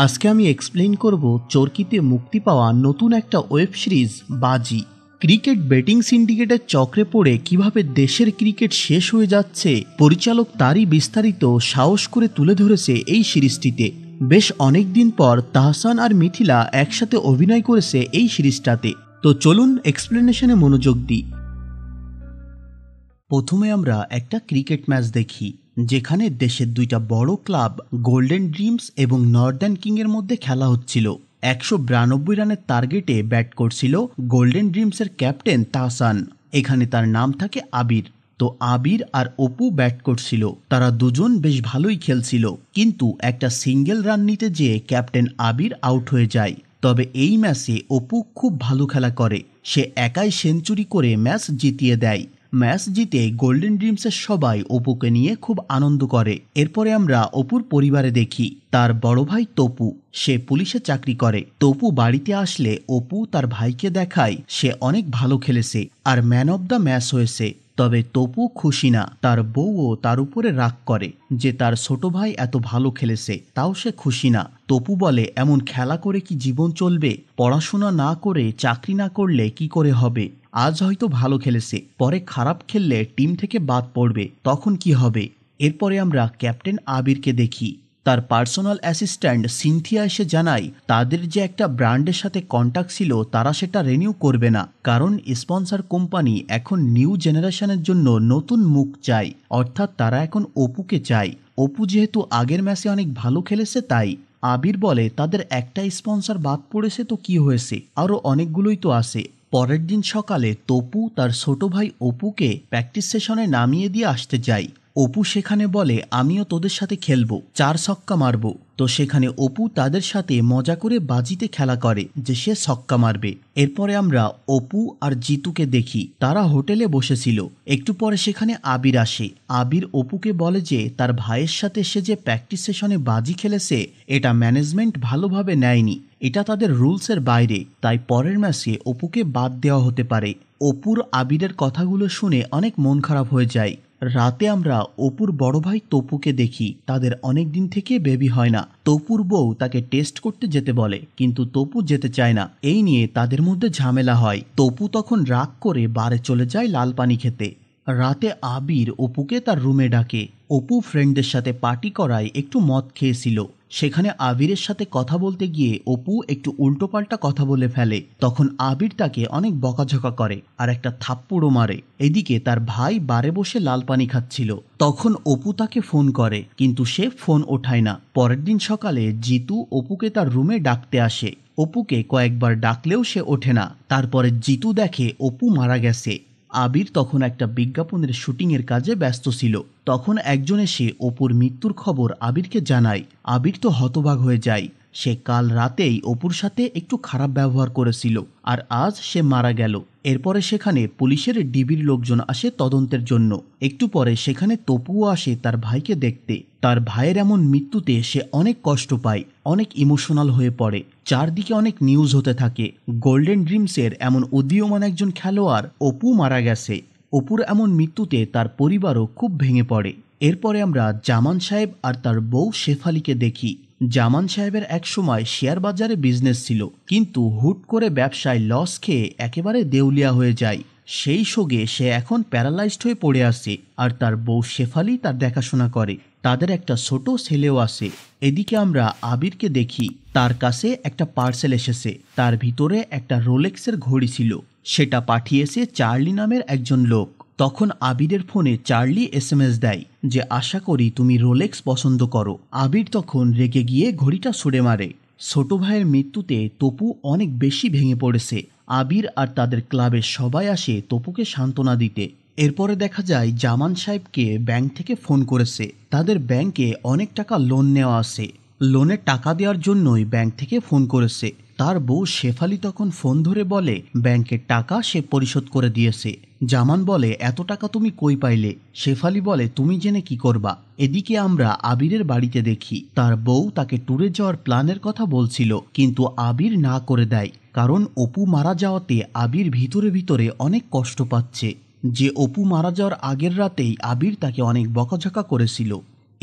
আজকে আমি এক্সপ্লেইন করব চরকিতে মুক্তি পাওয়া নতুন একটা ওয়েব সিরিজ বাজি। ক্রিকেট বেটিং সিন্ডিকেটের চক্রে পড়ে কিভাবে দেশের ক্রিকেট শেষ হয়ে যাচ্ছে পরিচালক তারই বিস্তারিত সাহস করে তুলে ধরেছে এই সিরিজটিতে। বেশ অনেক দিন পর তাহসান আর মিথিলা একসাথে অভিনয় করেছে এই সিরিজটাতে। তো চলুন এক্সপ্লেনেশনে মনোযোগ দিই। প্রথমে আমরা একটা ক্রিকেট ম্যাচ দেখি, যেখানে দেশের দুইটা বড় ক্লাব গোল্ডেন ড্রিমস এবং নর্দার্ন কিং এর মধ্যে খেলা হচ্ছিল। 192 রানের টার্গেটে ব্যাট করছিল গোল্ডেন ড্রিমসের ক্যাপ্টেন তাহসান। এখানে তার নাম থাকে আবির। তো আবির আর অপু ব্যাট করছিল। তারা দুজন বেশ ভালোই খেলছিল, কিন্তু একটা সিঙ্গেল রান নিতে যেয়ে ক্যাপ্টেন আবির আউট হয়ে যায়। তবে এই ম্যাচে অপু খুব ভালো খেলা করে। সে একাই সেঞ্চুরি করে ম্যাচ জিতিয়ে দেয়। ম্যাচ জিতে গোল্ডেন ড্রিমসের সবাই অপুকে নিয়ে খুব আনন্দ করে। এরপরে আমরা অপুর পরিবারে দেখি তার বড় ভাই তপু, সে পুলিশে চাকরি করে। তপু বাড়িতে আসলে অপু তার ভাইকে দেখায় সে অনেক ভালো খেলেছে আর ম্যান অব দ্য ম্যাচ হয়েছে। তবে তপু খুশি না, তার বউও তার উপরে রাগ করে যে তার ছোট ভাই এত ভালো খেলেছে, তাও সে খুশি না। তপু বলে, এমন খেলা করে কি জীবন চলবে? পড়াশোনা না করে চাকরি না করলে কি করে হবে? আজ হয়তো ভালো খেলেছে, পরে খারাপ খেললে টিম থেকে বাদ পড়বে, তখন কি হবে? এরপরে আমরা ক্যাপ্টেন আবিরকে দেখি। তার পার্সোনাল অ্যাসিস্ট্যান্ট সিনথিয়া এসে জানায় তাদের যে একটা ব্র্যান্ডের সাথে কন্ট্যাক্ট ছিল তারা সেটা রিনিউ করবে না, কারণ স্পন্সর কোম্পানি এখন নিউ জেনারেশনের জন্য নতুন মুখ চায়। অর্থাৎ তারা এখন অপুকে চায়। অপু যেহেতু আগের ম্যাচে অনেক ভালো খেলেছে তাই। আবির বলে, তাদের একটা স্পন্সর বাদ পড়েছে তো কি হয়েছে, আরও অনেকগুলোই তো আছে। পরের দিন সকালে তপু তার ছোট ভাই অপুকে প্র্যাকটিস সেশনে নামিয়ে দিয়ে আসতে যায়। অপু সেখানে বলে, আমিও তোদের সাথে খেলবো, 4 ছক্কা মারবো। তো সেখানে অপু তাদের সাথে মজা করে বাজিতে খেলা করে যে সে ছক্কা মারবে। এরপরে আমরা অপু আর জিতুকে দেখি, তারা হোটেলে বসেছিল। একটু পরে সেখানে আবির আসে। আবির অপুকে বলে যে তার ভাইয়ের সাথে সে যে প্র্যাকটিস সেশনে বাজি খেলেছে এটা ম্যানেজমেন্ট ভালোভাবে নেয়নি, এটা তাদের রুলসের বাইরে, তাই পরের ম্যাচে অপুকে বাদ দেওয়া হতে পারে। অপুর আবিরের কথাগুলো শুনে অনেক মন খারাপ হয়ে যায়। রাতে আমরা অপুর বড় ভাই তপুকে দেখি, তাদের অনেক দিন থেকে বেবি হয় না। তপুর বউ তাকে টেস্ট করতে যেতে বলে, কিন্তু তপু যেতে চায় না। এই নিয়ে তাদের মধ্যে ঝামেলা হয়। তপু তখন রাগ করে বারে চলে যায় লাল পানি খেতে। রাতে আবির অপুকে তার রুমে ডাকে। অপু ফ্রেন্ডদের সাথে পার্টি করায় একটু মদ খেয়েছিল। সেখানে আবিরের সাথে কথা বলতে গিয়ে অপু একটু উল্টোপাল্টা কথা বলে ফেলে। তখন আবির তাকে অনেক বকাঝকা করে আর একটা থাপ্পড়ও মারে। এদিকে তার ভাই বারে বসে লাল পানি খাচ্ছিল। তখন অপু তাকে ফোন করে, কিন্তু সে ফোন ওঠায় না। পরের দিন সকালে জিতু অপুকে তার রুমে ডাকতে আসে। অপুকে কয়েকবার ডাকলেও সে ওঠে না। তারপরে জিতু দেখে অপু মারা গেছে। আবির তখন একটা বিজ্ঞাপনের শুটিংয়ের কাজে ব্যস্ত ছিল। তখন একজন এসে অপুর মৃত্যুর খবর আবিরকে জানায়। আবির তো হতবাক হয়ে যায়। সে কাল রাতেই অপুর সাথে একটু খারাপ ব্যবহার করেছিল আর আজ সে মারা গেল। এরপরে সেখানে পুলিশের ডিবির লোকজন আসে তদন্তের জন্য। একটু পরে সেখানে তপুও আসে তার ভাইকে দেখতে। তার ভাইয়ের এমন মৃত্যুতে সে অনেক কষ্ট পায়, অনেক ইমোশনাল হয়ে পড়ে। চারদিকে অনেক নিউজ হতে থাকে, গোল্ডেন ড্রিমসের এমন উদীয়মান একজন খেলোয়াড় অপু মারা গেছে। অপুর এমন মৃত্যুতে তার পরিবারও খুব ভেঙে পড়ে। এরপরে আমরা জামান সাহেব আর তার বউ শেফালিকে দেখি। জামান সাহেবের একসময় শেয়ার বাজারে বিজনেস ছিল, কিন্তু হুট করে ব্যবসায় লস খেয়ে একেবারে দেউলিয়া হয়ে যায়। সেই শোকে সে এখন প্যারালাইজড হয়ে পড়ে আছে, আর তার বউ শেফালি তার দেখাশোনা করে। তাদের একটা ছোট ছেলেও আছে। এদিকে আমরা আবিরকে দেখি, তার কাছে একটা পার্সেল এসেছে। তার ভিতরে একটা রোলেক্সের ঘড়ি ছিল, সেটা পাঠিয়েছে চার্লি নামের একজন লোক। তখন আবিরের ফোনে চার্লি এসএমএস দেয় যে আশা করি তুমি রোলেক্স পছন্দ করো। আবির তখন রেগে গিয়ে ঘড়িটা ছুঁড়ে মারে। ছোট ভাইয়ের মৃত্যুতে তপু অনেক বেশি ভেঙে পড়েছে। আবির আর তাদের ক্লাবের সবাই আসে তপুকে সান্ত্বনা দিতে। এরপরে দেখা যায় জামান সাহেবকে ব্যাংক থেকে ফোন করেছে। তাদের ব্যাংকে অনেক টাকা লোন নেওয়া আছে, লোনের টাকা দেওয়ার জন্যই ব্যাংক থেকে ফোন করেছে। তার বউ শেফালি তখন ফোন ধরে বলে ব্যাংকের টাকা সে পরিশোধ করে দিয়েছে। জামান বলে, এত টাকা তুমি কই পাইলে? শেফালি বলে, তুমি জেনে কি করবা? এদিকে আমরা আবিরের বাড়িতে দেখি, তার বউ তাকে ট্যুরে যাওয়ার প্ল্যানের কথা বলছিল, কিন্তু আবির না করে দেয়। কারণ অপু মারা যাওয়াতে আবির ভিতরে ভিতরে অনেক কষ্ট পাচ্ছে, যে অপু মারা যাওয়ার আগের রাতেই আবির তাকে অনেক বকাঝকা করেছিল।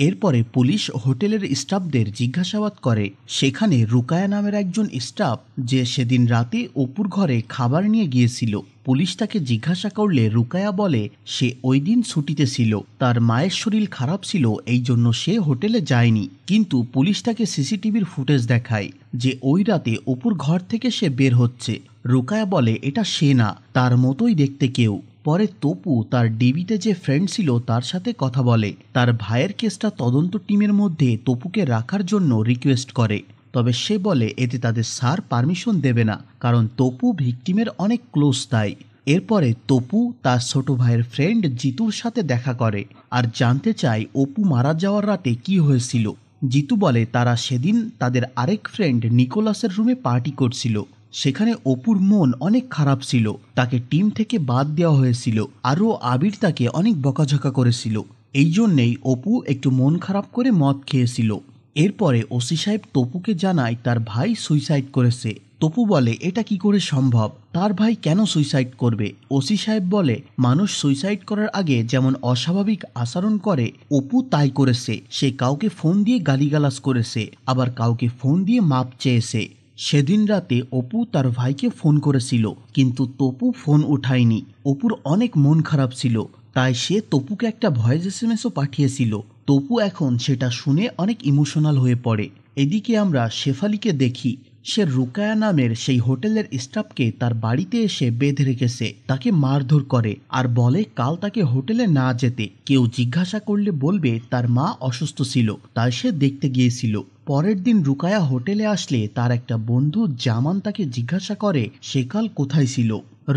এরপরে পুলিশ হোটেলের স্টাফদের জিজ্ঞাসাবাদ করে। সেখানে রুকায়া নামের একজন স্টাফ, যে সেদিন রাতে অপুর ঘরে খাবার নিয়ে গিয়েছিল, পুলিশ তাকে জিজ্ঞাসা করলে রুকায়া বলে সে ওই দিন ছুটিতে ছিল, তার মায়ের শরীর খারাপ ছিল, এই জন্য সে হোটেলে যায়নি। কিন্তু পুলিশ তাকে সিসিটিভির ফুটেজ দেখায় যে ওই রাতে অপুর ঘর থেকে সে বের হচ্ছে। রুকায়া বলে এটা সে না, তার মতোই দেখতে কেউ। পরে তপু তার ডিবিতে যে ফ্রেন্ড ছিল তার সাথে কথা বলে, তার ভাইয়ের কেসটা তদন্ত টিমের মধ্যে তপুকে রাখার জন্য রিকোয়েস্ট করে। তবে সে বলে এতে তাদের স্যার পারমিশন দেবে না, কারণ তপু ভিকটিমের অনেক ক্লোজ তাই। এরপরে তপু তার ছোট ভাইয়ের ফ্রেন্ড জিতুর সাথে দেখা করে আর জানতে চায় অপু মারা যাওয়ার রাতে কি হয়েছিল। জিতু বলে তারা সেদিন তাদের আরেক ফ্রেন্ড নিকোলাসের রুমে পার্টি করছিল, সেখানে অপুর মন অনেক খারাপ ছিল, তাকে টিম থেকে বাদ দেওয়া হয়েছিল, আরও আবির তাকে অনেক বকাঝকা করেছিল, এই জন্যেই অপু একটু মন খারাপ করে মদ খেয়েছিল। এরপরে ওসি সাহেব তপুকে জানায় তার ভাই সুইসাইড করেছে। তপু বলে এটা কি করে সম্ভব, তার ভাই কেন সুইসাইড করবে? ওসি সাহেব বলে মানুষ সুইসাইড করার আগে যেমন অস্বাভাবিক আচরণ করে অপু তাই করেছে। সে কাউকে ফোন দিয়ে গালিগালাজ করেছে, আবার কাউকে ফোন দিয়ে মাপ চেয়েছে। সেদিন রাতে অপু তার ভাইকে ফোন করেছিল, কিন্তু তপু ফোন উঠায়নি। অপুর অনেক মন খারাপ ছিল, তাই সে তপুকে একটা ভয়েস এসএমএসও পাঠিয়েছিল। তপু এখন সেটা শুনে অনেক ইমোশনাল হয়ে পড়ে। এদিকে আমরা শেফালিকে দেখি, সে রুকায়া নামের সেই হোটেলের স্টাফকে তার বাড়িতে এসে বেঁধে রেখেছে, তাকে মারধর করে আর বলে কাল তাকে হোটেলে না যেতে, কেউ জিজ্ঞাসা করলে বলবে তার মা অসুস্থ ছিল তাই সে দেখতে গিয়েছিল। পরের দিন রুকায়া হোটেলে আসলে তার একটা বন্ধু জামান তাকে জিজ্ঞাসা করে সে কাল কোথায় ছিল।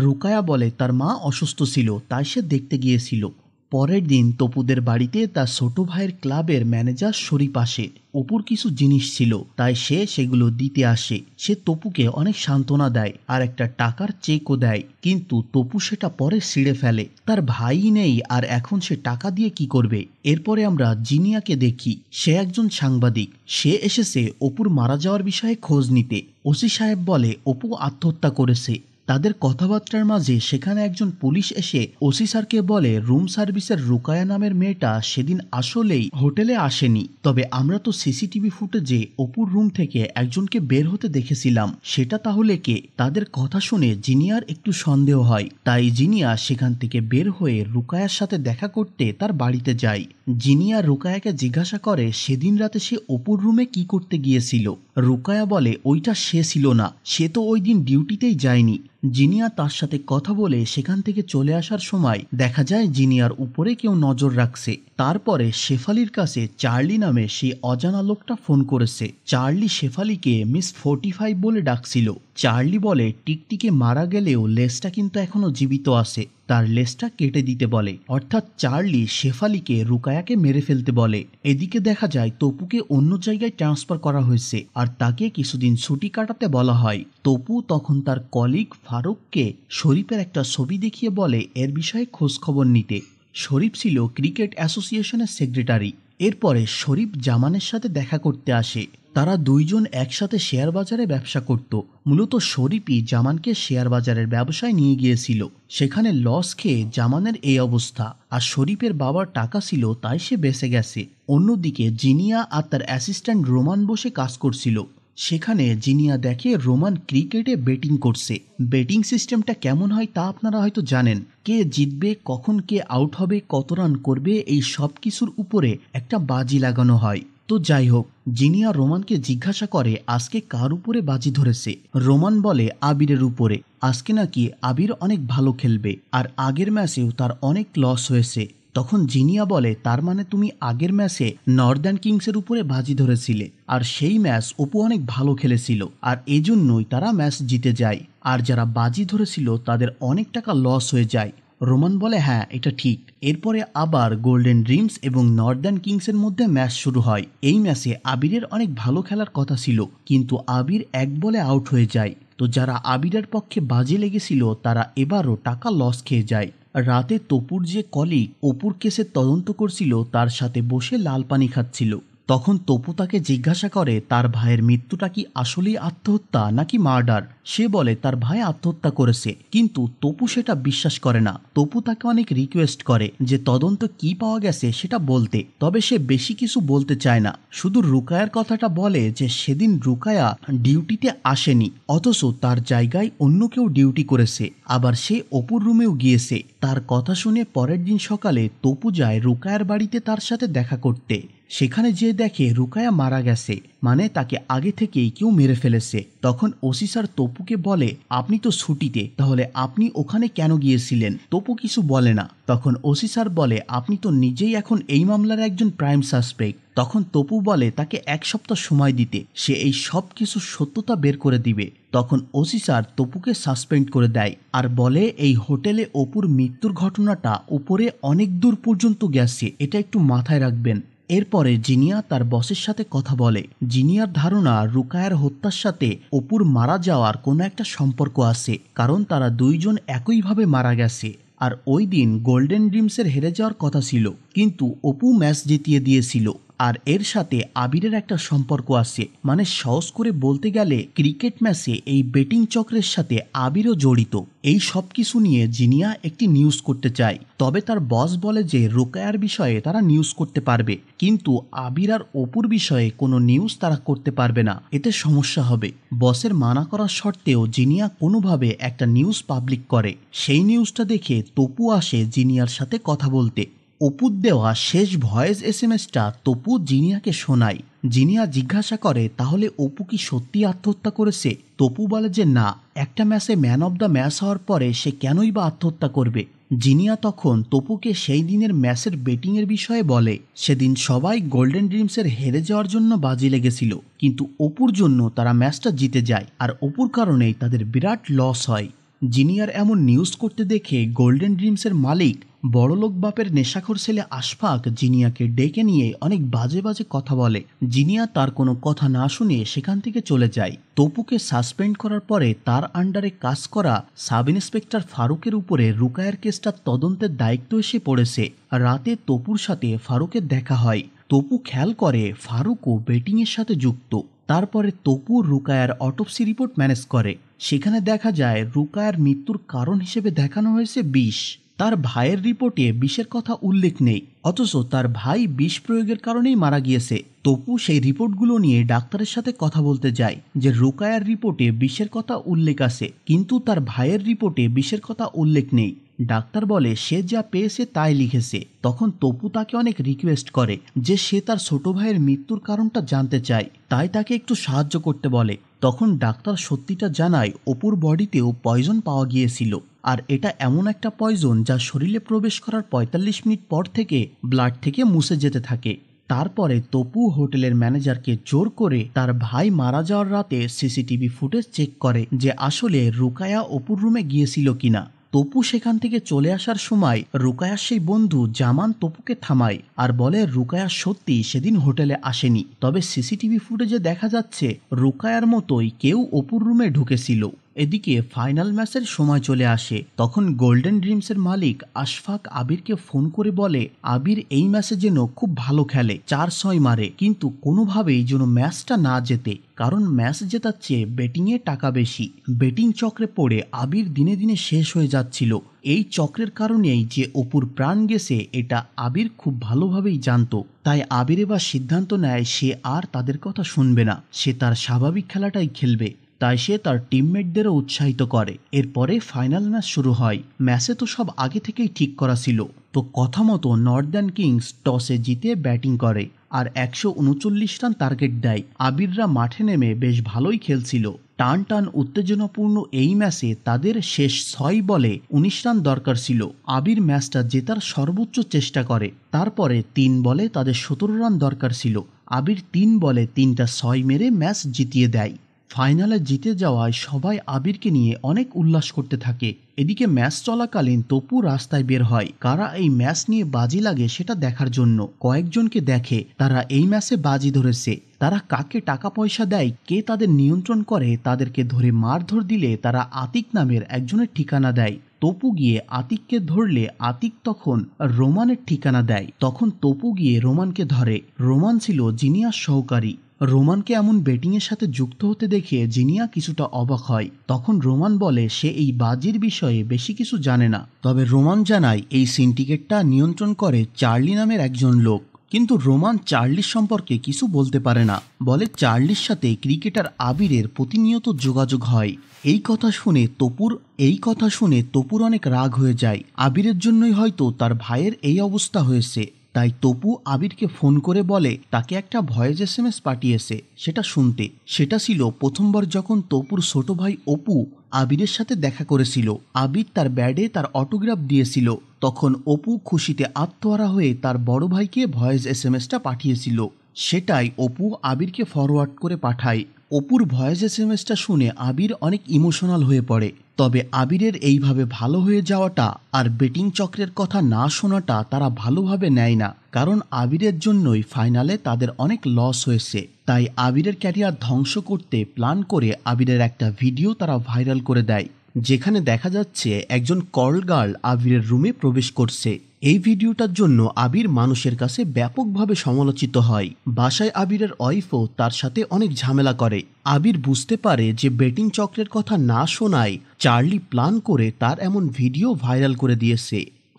রুকায়া বলে তার মা অসুস্থ ছিল তাই সে দেখতে গিয়েছিল। পরের দিন তপুদের বাড়িতে তার ছোট ভাইয়ের ক্লাবের ম্যানেজার শরীফ আসে। অপুর কিছু জিনিস ছিল তাই সে সেগুলো দিতে আসে। সে তপুকে অনেক সান্ত্বনা দেয় আর একটা টাকার চেকও দেয়, কিন্তু তপু সেটা পরে ছিঁড়ে ফেলে। তার ভাই নেই আর এখন সে টাকা দিয়ে কি করবে? এরপরে আমরা জিনিয়াকে দেখি, সে একজন সাংবাদিক। সে এসেছে অপুর মারা যাওয়ার বিষয়ে খোঁজ নিতে। ওসি সাহেব বলে অপু আত্মহত্যা করেছে। তাদের কথাবার্তার মাঝে সেখানে একজন পুলিশ এসে ওসি স্যারকে বলে রুম সার্ভিসের রুকায়া নামের মেয়েটা সেদিন আসলেই হোটেলে আসেনি, তবে আমরা তো সিসিটিভি ফুটেজে অপুর রুম থেকে একজনকে বের হতে দেখেছিলাম, সেটা তাহলে কে? তাদের কথা শুনে জিনিয়ার একটু সন্দেহ হয়, তাই জিনিয়া সেখান থেকে বের হয়ে রুকায়ার সাথে দেখা করতে তার বাড়িতে যায়। জিনিয়া রুকায়াকে জিজ্ঞাসা করে সেদিন রাতে সে অপুর রুমে কি করতে গিয়েছিল। রুকায়া বলে ওইটা সে ছিল না, সে তো ওই দিন ডিউটিতেই যায়নি। জিনিয়া তার সাথে কথা বলে সেখান থেকে চলে আসার সময় দেখা যায় জিনিয়ার উপরে কেউ নজর রাখছে। তারপরে শেফালির কাছে চার্লি নামে সেই অজানা লোকটা ফোন করেছে। চার্লি শেফালিকে মিস 45 বলে ডাকছিল। চার্লি বলে টিকটিকে মারা গেলেও লেজটা কিন্তু এখনো জীবিত আছে, তার লেজটা কেটে দিতে বলে। অর্থাৎ চার্লি শেফালিকে রুকায়াকে মেরে ফেলতে বলে। এদিকে দেখা যায় তপুকে অন্য জায়গায় ট্রান্সফার করা হয়েছে আর তাকে কিছুদিন ছুটি কাটাতে বলা হয়। তপু তখন তার কলিগ ফারুককে শরীফের একটা ছবি দেখিয়ে বলে এর বিষয়ে খোঁজ খবর নিতে। শরীফ ছিল ক্রিকেট অ্যাসোসিয়েশনের সেক্রেটারি। এরপরে শরীফ জামানের সাথে দেখা করতে আসে। তারা দুইজন একসাথে শেয়ার বাজারে ব্যবসা করত। মূলত শরীফই জামানকে শেয়ার বাজারের ব্যবসায় নিয়ে গিয়েছিল। সেখানে লস খেয়ে জামানের এই অবস্থা, আর শরীফের বাবার টাকা ছিল তাই সে বেঁচে গেছে। অন্যদিকে জিনিয়া আর তার অ্যাসিস্ট্যান্ট রোমান বসে কাজ করছিল। সেখানে জিনিয়া দেখে রোমান ক্রিকেটে বেটিং করছে। বেটিং সিস্টেমটা কেমন হয় তা আপনারা হয়তো জানেন। কে জিতবে, কখন কে আউট হবে, কত রান করবে, এই সব কিছুর উপরে একটা বাজি লাগানো হয়। তো যাই হোক, জিনিয়া রোমানকে জিজ্ঞাসা করে আজকে কার উপরে বাজি ধরেছে। রোমান বলে আবিরের উপরে। আজকে নাকি আবির অনেক ভালো খেলবে আর আগের ম্যাচেও তার অনেক লস হয়েছে। তখন জিনিয়া বলে তার মানে তুমি আগের ম্যাচে নর্দার্ন কিংসের উপরে বাজি ধরেছিলে, আর সেই ম্যাচ অপু অনেক ভালো খেলেছিল আর এজন্যই তারা ম্যাচ জিতে যায়, আর যারা বাজি ধরেছিল তাদের অনেক টাকা লস হয়ে যায়। রোমান বলে হ্যাঁ এটা ঠিক। এরপরে আবার গোল্ডেন ড্রিমস এবং নর্দার্ন কিংসের মধ্যে ম্যাচ শুরু হয়। এই ম্যাচে আবিরের অনেক ভালো খেলার কথা ছিল, কিন্তু আবির এক বলে আউট হয়ে যায়। তো যারা আবিরের পক্ষে বাজি লেগেছিল তারা এবারও টাকা লস খেয়ে যায়। রাতে তপুর যে কলিগ অপুর কেসের তদন্ত করছিল তার সাথে বসে লাল পানি খাচ্ছিল। তখন তপু তাকে জিজ্ঞাসা করে তার ভাইয়ের মৃত্যুটা কি আসলেই আত্মহত্যা নাকি মার্ডার। সে বলে তার ভাই আত্মহত্যা করেছে, কিন্তু তপু সেটা বিশ্বাস করে না। তপু তাকে অনেক রিকোয়েস্ট করে যে তদন্ত কি পাওয়া গেছে সেটা বলতে, তবে সে বেশি কিছু বলতে চায় না। শুধু রুকায়ার কথাটা বলে যে সেদিন রুকায়া ডিউটিতে আসেনি, অথচ তার জায়গায় অন্য কেউ ডিউটি করেছে, আবার সে অপুর রুমেও গিয়েছে। তার কথা শুনে পরের দিন সকালে তপু যায় রুকায়ার বাড়িতে তার সাথে দেখা করতে। সেখানে যে দেখে রুকায়া মারা গেছে, মানে তাকে আগে থেকেই কেউ মেরে ফেলেছে। তখন ওসি স্যার তপুকে বলে, আপনি তো ছুটিতে, তাহলে আপনি ওখানে কেন গিয়েছিলেন? তপু কিছু বলে না। তখন ওসি স্যার বলে, আপনি তো নিজেই এখন এই মামলার একজন প্রাইম সাসপেক্ট। তখন তপু বলে তাকে 1 সপ্তাহ সময় দিতে, সে এই সব কিছু সত্যতা বের করে দিবে। তখন ওসি স্যার তপুকে সাসপেন্ড করে দেয় আর বলে এই হোটেলে অপুর মৃত্যুর ঘটনাটা উপরে অনেক দূর পর্যন্ত গেছে, এটা একটু মাথায় রাখবেন। এরপরে জিনিয়া তার বসের সাথে কথা বলে। জিনিয়ার ধারণা রুকায়ার হত্যার সাথে অপুর মারা যাওয়ার কোনো একটা সম্পর্ক আছে, কারণ তারা দুইজন একইভাবে মারা গেছে। আর ওই দিন গোল্ডেন ড্রিমসের হেরে যাওয়ার কথা ছিল, কিন্তু অপু ম্যাচ জিতিয়ে দিয়েছিল। আর এর সাথে আবিরের একটা সম্পর্ক আছে, মানে সহজ করে বলতে গেলে ক্রিকেট ম্যাচে এই বেটিং চক্রের সাথে আবিরও জড়িত। এই সব কিছু নিয়ে জিনিয়া একটি নিউজ করতে চায়, তবে তার বস বলে যে রোকায়ার বিষয়ে তারা নিউজ করতে পারবে, কিন্তু আবির আর অপুর বিষয়ে কোনো নিউজ তারা করতে পারবে না, এতে সমস্যা হবে। বসের মানা করার সত্ত্বেও জিনিয়া কোনোভাবে একটা নিউজ পাবলিক করে। সেই নিউজটা দেখে তপু আসে জিনিয়ার সাথে কথা বলতে। অপুর দেওয়া শেষ ভয়েস এসএমএসটা তপু জিনিয়াকে শোনায়। জিনিয়া জিজ্ঞাসা করে তাহলে অপু কি সত্যি আত্মহত্যা করেছে? তপু বলে যে না, একটা ম্যাচে ম্যান অব দ্য ম্যাচ হওয়ার পরে সে কেনই বা আত্মহত্যা করবে। জিনিয়া তখন তপুকে সেই দিনের ম্যাচের বেটিংয়ের বিষয়ে বলে। সেদিন সবাই গোল্ডেন ড্রিমসের হেরে যাওয়ার জন্য বাজি লেগেছিল, কিন্তু অপুর জন্য তারা ম্যাচটা জিতে যায়, আর অপুর কারণেই তাদের বিরাট লস হয়। জিনিয়ার এমন নিউজ করতে দেখে গোল্ডেন ড্রিমসের মালিক বড়লোক বাপের নেশাখোর ছেলে আশফাক জিনিয়াকে ডেকে নিয়ে অনেক বাজে বাজে কথা বলে। জিনিয়া তার কোনো কথা না শুনে সেখান থেকে চলে যায়। তপুকে সাসপেন্ড করার পরে তার আন্ডারে কাজ করা সাব ইন্সপেক্টর ফারুকের উপরে রুকায়ার কেসটার তদন্তের দায়িত্ব এসে পড়েছে। রাতে তপুর সাথে ফারুকের দেখা হয়। তপু খেয়াল করে ফারুকও বেটিংয়ের সাথে যুক্ত। তারপরে তপু রুকায়ার অটোপসি রিপোর্ট ম্যানেজ করে। সেখানে দেখা যায় রুকায়ার মৃত্যুর কারণ হিসেবে দেখানো হয়েছে বিষ। তার ভাইয়ের রিপোর্টে বিষের কথা উল্লেখ নেই, অথচ তার ভাই বিষ প্রয়োগের কারণেই মারা গিয়েছে। তপু সেই রিপোর্টগুলো নিয়ে ডাক্তারের সাথে কথা বলতে যায় যে রুকায়ার রিপোর্টে বিষের কথা উল্লেখ আছে, কিন্তু তার ভাইয়ের রিপোর্টে বিষের কথা উল্লেখ নেই। ডাক্তার বলে সে যা পেয়েছে তাই লিখেছে। তখন তপু তাকে অনেক রিকোয়েস্ট করে যে সে তার ছোট ভাইয়ের মৃত্যুর কারণটা জানতে চায়, তাই তাকে একটু সাহায্য করতে বলে। তখন ডাক্তার সত্যিটা জানায় অপুর বডিতেও পয়জন পাওয়া গিয়েছিল, আর এটা এমন একটা পয়জন যা শরীরে প্রবেশ করার ৪৫ মিনিট পর থেকে ব্লাড থেকে মুছে যেতে থাকে। তারপরে তপু হোটেলের ম্যানেজারকে জোর করে তার ভাই মারা যাওয়ার রাতে সিসিটিভি ফুটেজ চেক করে যে আসলে রুকায়া অপুর রুমে গিয়েছিল কিনা। তপু সেখান থেকে চলে আসার সময় রুকায়ার সেই বন্ধু জামান তপুকে থামায় আর বলে রুকায়া সত্যি সেদিন হোটেলে আসেনি, তবে সিসিটিভি ফুটেজে দেখা যাচ্ছে রুকায়ার মতোই কেউ অপুর রুমে ঢুকেছিল। এদিকে ফাইনাল ম্যাচের সময় চলে আসে। তখন গোল্ডেন ড্রিমসের মালিক আশফাক আবিরকে ফোন করে বলে আবির এই ম্যাচে যেন খুব ভালো খেলে, ৪-৬ মারে, কিন্তু কোনোভাবেই যেন ম্যাচটা না জেতে, কারণ ম্যাচ জেতার চেয়ে ব্যাটিংয়ে টাকা বেশি। ব্যাটিং চক্রে পড়ে আবির দিনে দিনে শেষ হয়ে যাচ্ছিল। এই চক্রের কারণেই যে অপুর প্রাণ গেছে এটা আবির খুব ভালোভাবেই জানতো। তাই আবির এবার সিদ্ধান্ত নেয় সে আর তাদের কথা শুনবে না, সে তার স্বাভাবিক খেলাটাই খেলবে। তাই সে তার টিমমেটদেরও উৎসাহিত করে। এরপরে ফাইনাল ম্যাচ শুরু হয়। ম্যাচে তো সব আগে থেকেই ঠিক করা ছিল। তো কথা মতো নর্দার্ন কিংস টসে জিতে ব্যাটিং করে আর ১৩৯ রান টার্গেট দেয়। আবিররা মাঠে নেমে বেশ ভালোই খেলছিল। টান টান উত্তেজনাপূর্ণ এই ম্যাচে তাদের শেষ ৬ বলে ১৯ রান দরকার ছিল। আবির ম্যাচটা জেতার সর্বোচ্চ চেষ্টা করে। তারপরে ৩ বলে তাদের ১৭ রান দরকার ছিল। আবির ৩ বলে ৩টা ৬ মেরে ম্যাচ জিতিয়ে দেয়। ফাইনালে জিতে যাওয়ায় সবাই আবিরকে নিয়ে অনেক উল্লাস করতে থাকে। এদিকে ম্যাচ চলাকালীন তপু রাস্তায় বের হয় কারা এই ম্যাচ নিয়ে বাজি লাগে সেটা দেখার জন্য। কয়েকজনকে দেখে তারা এই ম্যাচে বাজি ধরেছে, তারা কাকে টাকা পয়সা দেয়, কে তাদের নিয়ন্ত্রণ করে, তাদেরকে ধরে মারধর দিলে তারা আতিক নামের একজনের ঠিকানা দেয়। তপু গিয়ে আতিককে ধরলে আতিক তখন রোমানের ঠিকানা দেয়। তখন তপু গিয়ে রোমানকে ধরে। রোমান ছিল জিনিয়ার সহকারী। রোমানকে এমন বেটিংয়ের সাথে যুক্ত হতে দেখে জিনিয়া কিছুটা অবাক হয়। তখন রোমান বলে সে এই বাজির বিষয়ে বেশি কিছু জানে না, তবে রোমান জানায় এই সিন্ডিকেটটা নিয়ন্ত্রণ করে চার্লি নামের একজন লোক। কিন্তু রোমান চার্লির সম্পর্কে কিছু বলতে পারে না, বলে চার্লির সাথে ক্রিকেটার আবিরের প্রতিনিয়ত যোগাযোগ হয়। এই কথা শুনে তপুর অনেক রাগ হয়ে যায়। আবিরের জন্যই হয়তো তার ভাইয়ের এই অবস্থা হয়েছে। তাই তপু আবিরকে ফোন করে বলে তাকে একটা ভয়েস SMS পাঠিয়েছে সেটা শুনতে। সেটা ছিল প্রথমবার যখন তপুর ছোট ভাই অপু আবিরের সাথে দেখা করেছিল। আবির তার ব্যাডে তার অটোগ্রাফ দিয়েছিল। তখন অপু খুশিতে আত্মহারা হয়ে তার বড় ভাইকে ভয়েস SMSটা পাঠিয়েছিল। সেটাই অপু আবিরকে ফরওয়ার্ড করে পাঠায়। অপুর ভয়েস SMSটা শুনে আবির অনেক ইমোশনাল হয়ে পড়ে। তবে আবিরের এইভাবে ভালো হয়ে যাওয়াটা আর বেটিং চক্রের কথা না শোনাটা তারা ভালোভাবে নেয় না, কারণ আবিরের জন্যই ফাইনালে তাদের অনেক লস হয়েছে। তাই আবিরের ক্যারিয়ার ধ্বংস করতে প্ল্যান করে আবিরের একটা ভিডিও তারা ভাইরাল করে দেয়, যেখানে দেখা যাচ্ছে একজন কল গার্ল আবিরের রুমে প্রবেশ করছে। এই ভিডিওটার জন্য আবির মানুষের কাছে ব্যাপকভাবে সমালোচিত হয়। বাসায় আবিরের ওয়াইফও তার সাথে অনেক ঝামেলা করে। আবির বুঝতে পারে যে বেটিং চক্রের কথা না শোনায় চার্লি প্ল্যান করে তার এমন ভিডিও ভাইরাল করে দিয়েছে।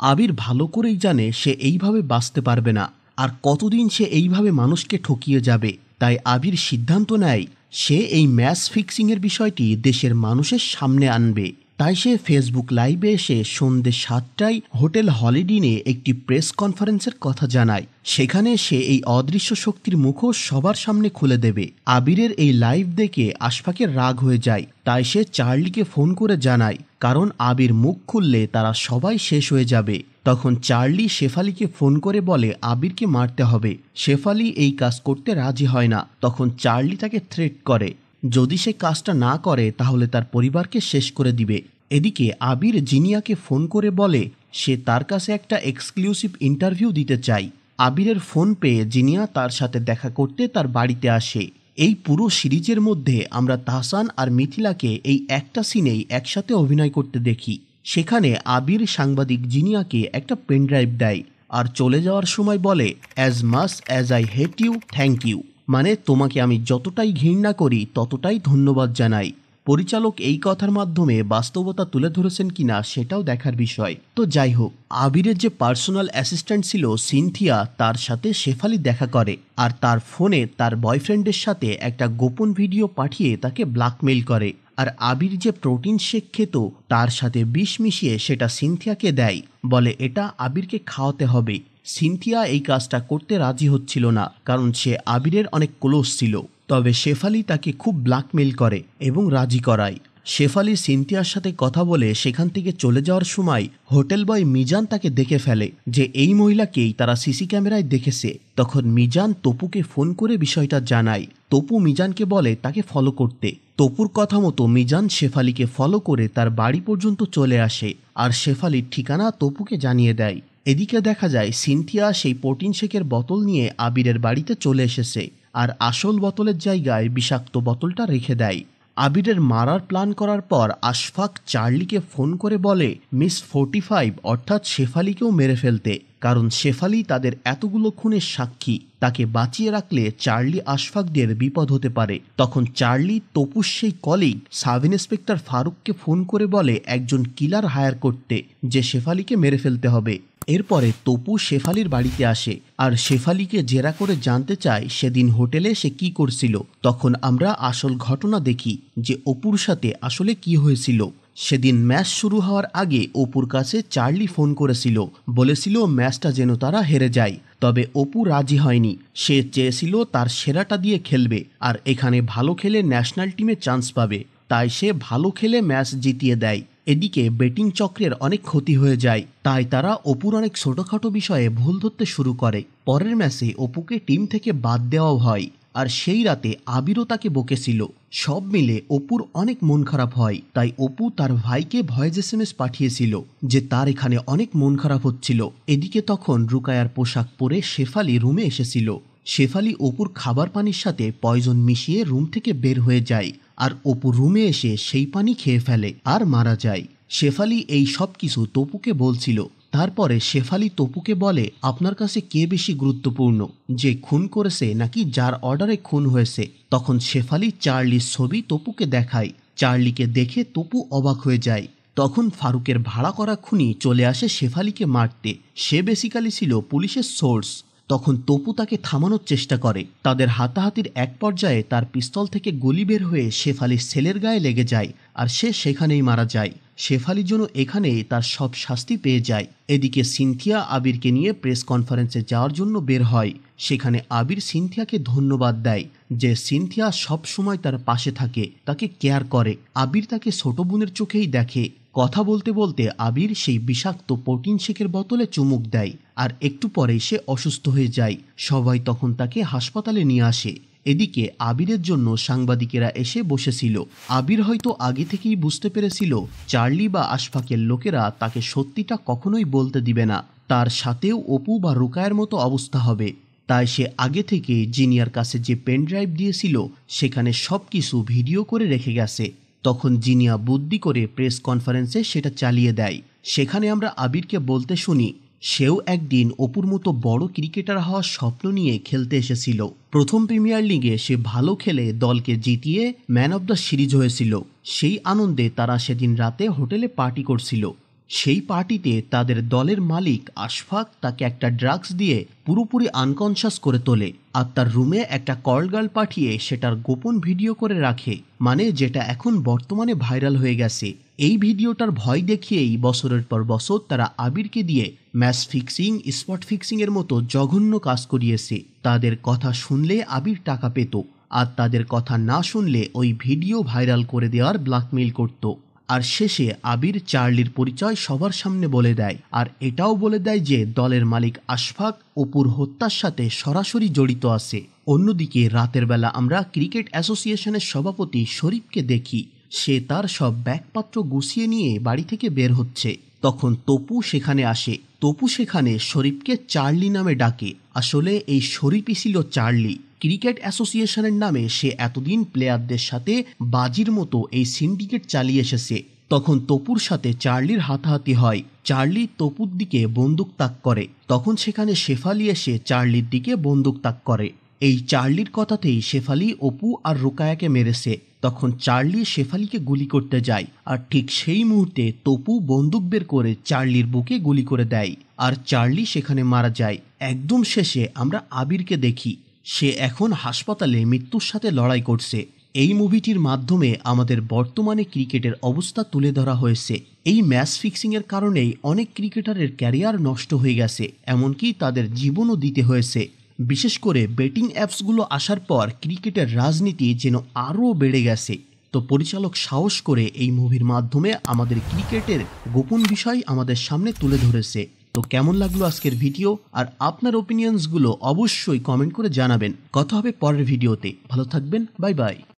আবির ভালো করেই জানে সে এইভাবে বাঁচতে পারবে না, আর কতদিন সে এইভাবে মানুষকে ঠকিয়ে যাবে। তাই আবির সিদ্ধান্ত নেয় সে এই ম্যাচ ফিক্সিংয়ের বিষয়টি দেশের মানুষের সামনে আনবে। তাই সে ফেসবুক লাইভে এসে সন্ধ্যে 7টায় হোটেল হলিডেনে একটি প্রেস কনফারেন্সের কথা জানায়। সেখানে সে এই অদৃশ্য শক্তির মুখোশ সবার সামনে খুলে দেবে। আবিরের এই লাইভ দেখে আশফাকের রাগ হয়ে যায়। তাই সে চার্লিকে ফোন করে জানায়, কারণ আবির মুখ খুললে তারা সবাই শেষ হয়ে যাবে। তখন চার্লি শেফালিকে ফোন করে বলে আবিরকে মারতে হবে। শেফালি এই কাজ করতে রাজি হয় না। তখন চার্লি তাকে থ্রেট করে যদি সে কাজটা না করে তাহলে তার পরিবারকে শেষ করে দিবে। এদিকে আবির জিনিয়াকে ফোন করে বলে সে তার কাছে একটা এক্সক্লুসিভ ইন্টারভিউ দিতে চায়। আবিরের ফোন পেয়ে জিনিয়া তার সাথে দেখা করতে তার বাড়িতে আসে। এই পুরো সিরিজের মধ্যে আমরা তাহসান আর মিথিলাকে এই একটা সিনেই একসাথে অভিনয় করতে দেখি। সেখানে আবির সাংবাদিক জিনিয়াকে একটা পেনড্রাইভ দেয় আর চলে যাওয়ার সময় বলে as much as I hate you thank you, মানে তোমাকে আমি যতটাই ঘৃণা করি ততটাই ধন্যবাদ জানাই। পরিচালক এই কথার মাধ্যমে বাস্তবতা তুলে ধরেছেন কিনা সেটাও দেখার বিষয়। তো যাই হোক, আবিরের যে পার্সোনাল অ্যাসিস্ট্যান্ট ছিল সিনথিয়া তার সাথে শেফালি দেখা করে আর তার ফোনে তার বয়ফ্রেন্ডের সাথে একটা গোপন ভিডিও পাঠিয়ে তাকে ব্ল্যাকমেইল করে। আর আবির যে প্রোটিন শেক খেত তার সাথে বিষ মিশিয়ে সেটা সিনথিয়াকে দেয়, বলে এটা আবিরকে খাওয়াতে হবে। সিনথিয়া এই কাজটা করতে রাজি হচ্ছিল না, কারণ সে আবিরের অনেক ক্লোজ ছিল। তবে শেফালি তাকে খুব ব্ল্যাকমেইল করে এবং রাজি করায়। শেফালি সিনথিয়ার সাথে কথা বলে সেখান থেকে চলে যাওয়ার সময় হোটেল বয় মিজান তাকে দেখে ফেলে যে এই মহিলাকেই তারা সিসি ক্যামেরায় দেখেছে। তখন মিজান তপুকে ফোন করে বিষয়টা জানায়। তপু মিজানকে বলে তাকে ফলো করতে। তপুর কথা মতো মিজান শেফালিকে ফলো করে তার বাড়ি পর্যন্ত চলে আসে আর শেফালির ঠিকানা তপুকে জানিয়ে দেয়। এদিকে দেখা যায় সিনথিয়া সেই প্রোটিন শেকের বোতল নিয়ে আবিরের বাড়িতে চলে এসেছে আর আসল বোতলের জায়গায় বিষাক্ত বোতলটা রেখে দেয়। আবিরের মারার প্ল্যান করার পর আশফাক চার্লিকে ফোন করে বলে মিস 45 অর্থাৎ শেফালিকেও মেরে ফেলতে, কারণ শেফালি তাদের এতগুলো খুনের সাক্ষী। তাকে বাঁচিয়ে রাখলে চার্লি আশফাকদের বিপদ হতে পারে। তখন চার্লি তপুর সেই কলিগ সাব ইন্সপেক্টর ফারুককে ফোন করে বলে একজন কিলার হায়ার করতে যে শেফালিকে মেরে ফেলতে হবে। এরপরে তপু শেফালির বাড়িতে আসে আর শেফালিকে জেরা করে জানতে চায় সেদিন হোটেলে সে কি করছিল। তখন আমরা আসল ঘটনা দেখি যে অপুর সাথে আসলে কি হয়েছিল। সেদিন ম্যাচ শুরু হওয়ার আগে অপুর কাছে চার্লি ফোন করেছিল, বলেছিল ম্যাচটা যেন তারা হেরে যায়। তবে অপু রাজি হয়নি, সে চেয়েছিল তার সেরাটা দিয়ে খেলবে আর এখানে ভালো খেলে ন্যাশনাল টিমে চান্স পাবে। তাই সে ভালো খেলে ম্যাচ জিতিয়ে দেয়। এদিকে বেটিং চক্রের অনেক ক্ষতি হয়ে যায়, তাই তারা অপুর অনেক ছোটখাটো বিষয়ে ভুল ধরতে শুরু করে। পরের ম্যাচে অপুকে টিম থেকে বাদ দেওয়াও হয় আর সেই রাতে আবিরও তাকে বকেছিল। সব মিলে অপুর অনেক মন খারাপ হয়। তাই অপু তার ভাইকে ভয়েস SMS পাঠিয়েছিল যে তার এখানে অনেক মন খারাপ হচ্ছিল। এদিকে তখন রুকায়ার পোশাক পরে শেফালি রুমে এসেছিল। শেফালি অপুর খাবার পানির সাথে পয়জন মিশিয়ে রুম থেকে বের হয়ে যায় আর অপু রুমে এসে সেই পানি খেয়ে ফেলে আর মারা যায়। শেফালি এই সব কিছু তপুকে বলছিল। তারপরে শেফালি তপুকে বলে, আপনার কাছে কে বেশি গুরুত্বপূর্ণ, যে খুন করেছে নাকি যার অর্ডারে খুন হয়েছে? তখন শেফালি চার্লির ছবি তপুকে দেখায়। চার্লিকে দেখে তপু অবাক হয়ে যায়। তখন ফারুকের ভাড়া করা খুনি চলে আসে শেফালিকে মারতে। সে বেসিক্যালি ছিল পুলিশের সোর্স। তখন তপু তাকে থামানোর চেষ্টা করে। তাদের হাতাহাতির এক পর্যায়ে তার পিস্তল থেকে গুলি বের হয়ে শেফালির ছেলের গায়ে লেগে যায়, আর সে সেখানেই মারা যায়। শেফালি যেন এখানেই তার সব শাস্তি পেয়ে যায়। এদিকে সিনথিয়া আবিরকে নিয়ে প্রেস কনফারেন্সে যাওয়ার জন্য বের হয়। সেখানে আবির সিনথিয়াকে ধন্যবাদ দেয় যে সিনথিয়া সব সময় তার পাশে থাকে, তাকে কেয়ার করে। আবির তাকে ছোট বোনের চোখেই দেখে। কথা বলতে বলতে আবির সেই বিষাক্ত প্রোটিন শেকের বোতলে চুমুক দেয়, আর একটু পরেই সে অসুস্থ হয়ে যায়। সবাই তখন তাকে হাসপাতালে নিয়ে আসে। এদিকে আবিরের জন্য সাংবাদিকেরা এসে বসেছিল। আবির হয়তো আগে থেকেই বুঝতে পেরেছিল চার্লি বা আশফাকের লোকেরা তাকে সত্যিটা কখনোই বলতে দিবে না। তার সাথেও অপু বা রুকায়ের মতো অবস্থা হবে। তাই সে আগে থেকে জিনিয়ার কাছে যে পেন ড্রাইভ দিয়েছিল সেখানে সব কিছু ভিডিও করে রেখে গেছে। তখন জিনিয়া বুদ্ধি করে প্রেস কনফারেন্সে সেটা চালিয়ে দেয়। সেখানে আমরা আবিরকে বলতে শুনি সেও একদিন অপুর মতো বড় ক্রিকেটার হওয়ার স্বপ্ন নিয়ে খেলতে এসেছিল। প্রথম প্রিমিয়ার লিগে সে ভালো খেলে দলকে জিতিয়ে ম্যান অব দ্য সিরিজ হয়েছিল। সেই আনন্দে তারা সেদিন রাতে হোটেলে পার্টি করছিল। সেই পার্টিতে তাদের দলের মালিক আশফাক তাকে একটা ড্রাগস দিয়ে পুরোপুরি আনকনশাস করে তোলে, আর তার রুমে একটা কল গার্ল পাঠিয়ে সেটার গোপন ভিডিও করে রাখে, মানে যেটা এখন বর্তমানে ভাইরাল হয়ে গেছে। এই ভিডিওটার ভয় দেখিয়েই বছরের পর বছর তারা আবিরকে দিয়ে ম্যাচ ফিক্সিং, স্পট ফিক্সিং এর মতো জঘন্য কাজ করিয়েছে। তাদের কথা শুনলে আবির টাকা পেত, আর তাদের কথা না শুনলে ওই ভিডিও ভাইরাল করে দেওয়ার ব্ল্যাকমেইল করত। আর শেষে আবির চার্লির পরিচয় সবার সামনে বলে দেয়, আর এটাও বলে দেয় যে দলের মালিক আশফাক অপুর হত্যার সাথে সরাসরি জড়িত আছে। অন্যদিকে রাতের বেলা আমরা ক্রিকেট অ্যাসোসিয়েশনের সভাপতি শরীফকে দেখি। সে তার সব ব্যাগপত্র গুছিয়ে নিয়ে বাড়ি থেকে বের হচ্ছে। তখন তপু সেখানে আসে। তপু সেখানে শরীফকে চার্লি নামে ডাকে। আসলে এই শরীফই ছিল চার্লি। ক্রিকেট অ্যাসোসিয়েশনের নামে সে এতদিন প্লেয়ারদের সাথে বাজির মতো এই সিন্ডিকেট চালিয়ে এসেছে। তখন তপুর সাথে চার্লির হাতাহাতি হয়। চার্লি তপুর দিকে বন্দুক তাক করে। তখন সেখানে শেফালি এসে চার্লির দিকে বন্দুক তাক করে। এই চার্লির কথাতেই শেফালি অপু আর রুকায়াকে মেরেছে। তখন চার্লি শেফালিকে গুলি করতে যায়, আর ঠিক সেই মুহূর্তে তপু বন্দুক বের করে চার্লির বুকে গুলি করে দেয়, আর চার্লি সেখানে মারা যায়। একদম শেষে আমরা আবিরকে দেখি। সে এখন হাসপাতালে মৃত্যুর সাথে লড়াই করছে। এই মুভিটির মাধ্যমে আমাদের বর্তমানে ক্রিকেটের অবস্থা তুলে ধরা হয়েছে। এই ম্যাচ ফিক্সিংয়ের কারণেই অনেক ক্রিকেটারের ক্যারিয়ার নষ্ট হয়ে গেছে, এমনকি তাদের জীবনও দিতে হয়েছে। বিশেষ করে বেটিং অ্যাপসগুলো আসার পর ক্রিকেটের রাজনীতি যেন আরও বেড়ে গেছে। তো পরিচালক সাহস করে এই মুভির মাধ্যমে আমাদের ক্রিকেটের গোপন বিষয় আমাদের সামনে তুলে ধরেছে। তো কেমন লাগলো আজকের ভিডিও, আর আপনার ওপিনিয়ন্সগুলো অবশ্যই কমেন্ট করে জানাবেন। কথা হবে পরের ভিডিওতে। ভালো থাকবেন, বাই বাই।